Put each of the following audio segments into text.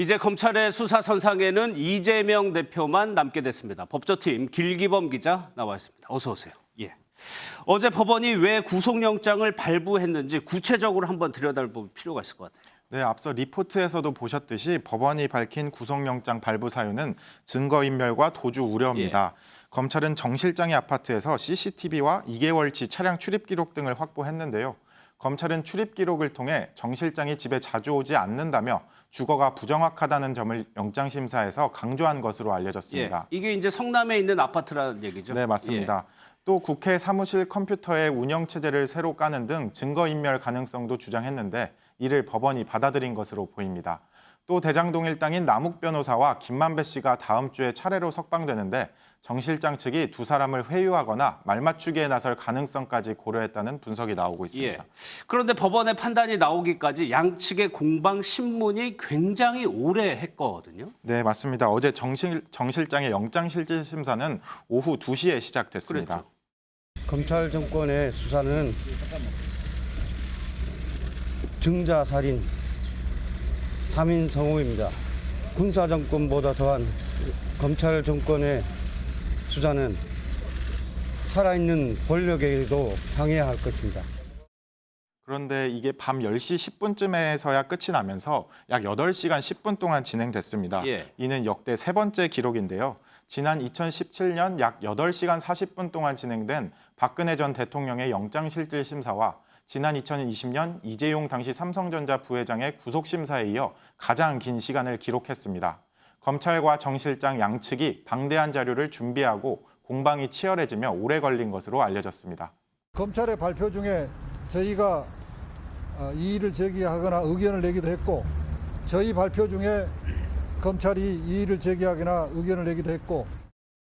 이제 검찰의 수사 선상에는 이재명 대표만 남게 됐습니다. 법조팀 길기범 기자 나와 있습니다. 어서 오세요. 예. 어제 법원이 왜 구속영장을 발부했는지 구체적으로 한번 들여다볼 필요가 있을 것 같아요. 네, 앞서 리포트에서도 보셨듯이 법원이 밝힌 구속영장 발부 사유는 증거인멸과 도주 우려입니다. 검찰은 정 실장의 아파트에서 CCTV와 2개월치 차량 출입 기록 등을 확보했는데요. 검찰은 출입 기록을 통해 정 실장이 집에 자주 오지 않는다며 주거가 부정확하다는 점을 영장심사에서 강조한 것으로 알려졌습니다. 이게 이제 성남에 있는 아파트라는 얘기죠? 네, 맞습니다. 또 국회 사무실 컴퓨터의 운영체제를 새로 까는 등 증거인멸 가능성도 주장했는데 이를 법원이 받아들인 것으로 보입니다. 또 대장동 일당인 남욱 변호사와 김만배 씨가 다음 주에 차례로 석방되는데 정 실장 측이 두 사람을 회유하거나 말맞추기에 나설 가능성까지 고려했다는 분석이 나오고 있습니다. 그런데 법원의 판단이 나오기까지 양측의 공방 신문이 굉장히 오래 했거든요. 네, 맞습니다. 어제 정 실장의 영장실질심사는 오후 2시에 시작됐습니다. 그랬죠. 검찰 정권의 수사는 증자살인 3인 성호입니다. 군사 정권보다 더한 검찰 정권의 수사는 살아있는 권력에도 항해해야 할 것입니다. 그런데 이게 밤 10시 10분쯤에서야 끝이 나면서 약 8시간 10분 동안 진행됐습니다. 이는 역대 세 번째 기록인데요. 지난 2017년 약 8시간 40분 동안 진행된 박근혜 전 대통령의 영장실질심사와 지난 2020년 이재용 당시 삼성전자 부회장의 구속심사에 이어 가장 긴 시간을 기록했습니다. 검찰과 정 실장 양측이 방대한 자료를 준비하고 공방이 치열해지며 오래 걸린 것으로 알려졌습니다. 검찰의 발표 중에 저희가 이의를 제기하거나 의견을 내기도 했고 저희 발표 중에 검찰이 이의를 제기하거나 의견을 내기도 했고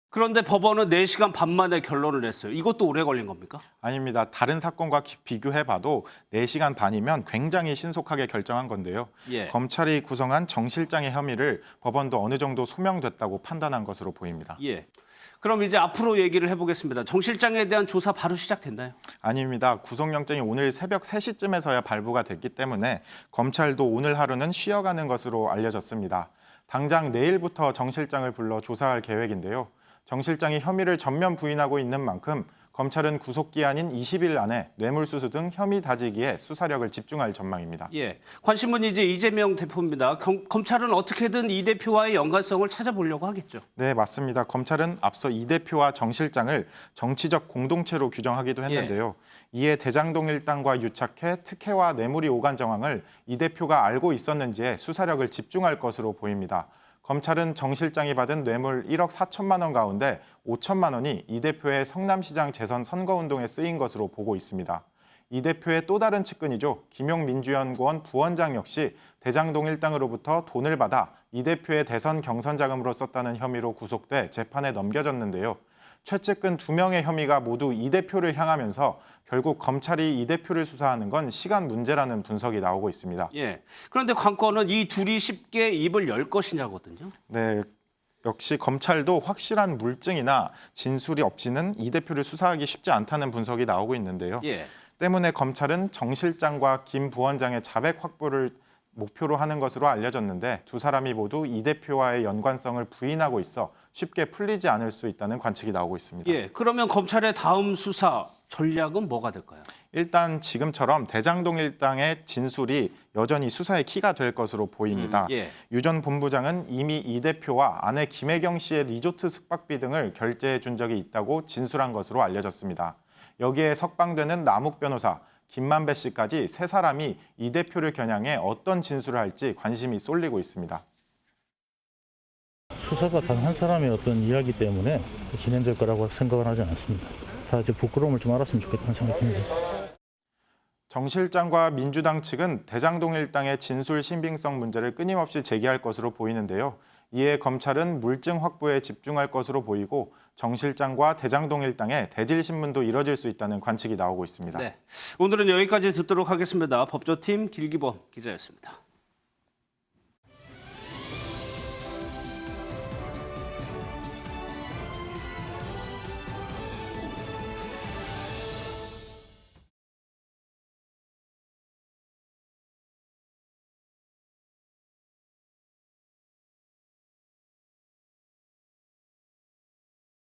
그런데 법원은 4시간 반 만에 결론을 냈어요. 이것도 오래 걸린 겁니까? 아닙니다. 다른 사건과 비교해봐도 4시간 반이면 굉장히 신속하게 결정한 건데요. 검찰이 구성한 정 실장의 혐의를 법원도 어느 정도 소명됐다고 판단한 것으로 보입니다. 그럼 이제 앞으로 얘기를 해보겠습니다. 정 실장에 대한 조사 바로 시작됐나요? 아닙니다. 구속영장이 오늘 새벽 3시쯤에서야 발부가 됐기 때문에 검찰도 오늘 하루는 쉬어가는 것으로 알려졌습니다. 당장 내일부터 정 실장을 불러 조사할 계획인데요. 정 실장이 혐의를 전면 부인하고 있는 만큼 검찰은 구속기한인 20일 안에 뇌물수수 등 혐의 다지기에 수사력을 집중할 전망입니다. 관심은 이제 이재명 대표입니다. 검찰은 어떻게든 이 대표와의 연관성을 찾아보려고 하겠죠. 네, 맞습니다. 검찰은 앞서 이 대표와 정 실장을 정치적 공동체로 규정하기도 했는데요. 이에 대장동 일당과 유착해 특혜와 뇌물이 오간 정황을 이 대표가 알고 있었는지에 수사력을 집중할 것으로 보입니다. 검찰은 정 실장이 받은 뇌물 1억 4천만 원 가운데 5천만 원이 이 대표의 성남시장 재선 선거운동에 쓰인 것으로 보고 있습니다. 이 대표의 또 다른 측근이죠. 김용민주연구원 부원장 역시 대장동 일당으로부터 돈을 받아 이 대표의 대선 경선 자금으로 썼다는 혐의로 구속돼 재판에 넘겨졌는데요. 최측근 2명의 혐의가 모두 이 대표를 향하면서 결국 검찰이 이 대표를 수사하는 건 시간 문제라는 분석이 나오고 있습니다. 그런데 관건은 이 둘이 쉽게 입을 열 것이냐거든요. 네, 역시 검찰도 확실한 물증이나 진술이 없이는 이 대표를 수사하기 쉽지 않다는 분석이 나오고 있는데요. 때문에 검찰은 정 실장과 김 부원장의 자백 확보를 목표로 하는 것으로 알려졌는데 두 사람이 모두 이 대표와의 연관성을 부인하고 있어 쉽게 풀리지 않을 수 있다는 관측이 나오고 있습니다. 그러면 검찰의 다음 수사 전략은 뭐가 될까요? 일단 지금처럼 대장동 일당의 진술이 여전히 수사의 키가 될 것으로 보입니다. 유 전 본부장은 이미 이 대표와 아내 김혜경 씨의 리조트 숙박비 등을 결제해 준 적이 있다고 진술한 것으로 알려졌습니다. 여기에 석방되는 남욱 변호사, 김만배 씨까지 세 사람이 이 대표를 겨냥해 어떤 진술을 할지 관심이 쏠리고 있습니다. 수사가 단 한 사람의 어떤 이야기 때문에 진행될 거라고 생각은 하지 않습니다. 다 이제 부끄러움을 좀 알았으면 좋겠다는 생각이 듭니다. 정 실장과 민주당 측은 대장동 일당의 진술 신빙성 문제를 끊임없이 제기할 것으로 보이는데요. 이에 검찰은 물증 확보에 집중할 것으로 보이고 정 실장과 대장동 일당의 대질 신문도 이뤄질 수 있다는 관측이 나오고 있습니다. 오늘은 여기까지 듣도록 하겠습니다. 법조팀 길기범 기자였습니다.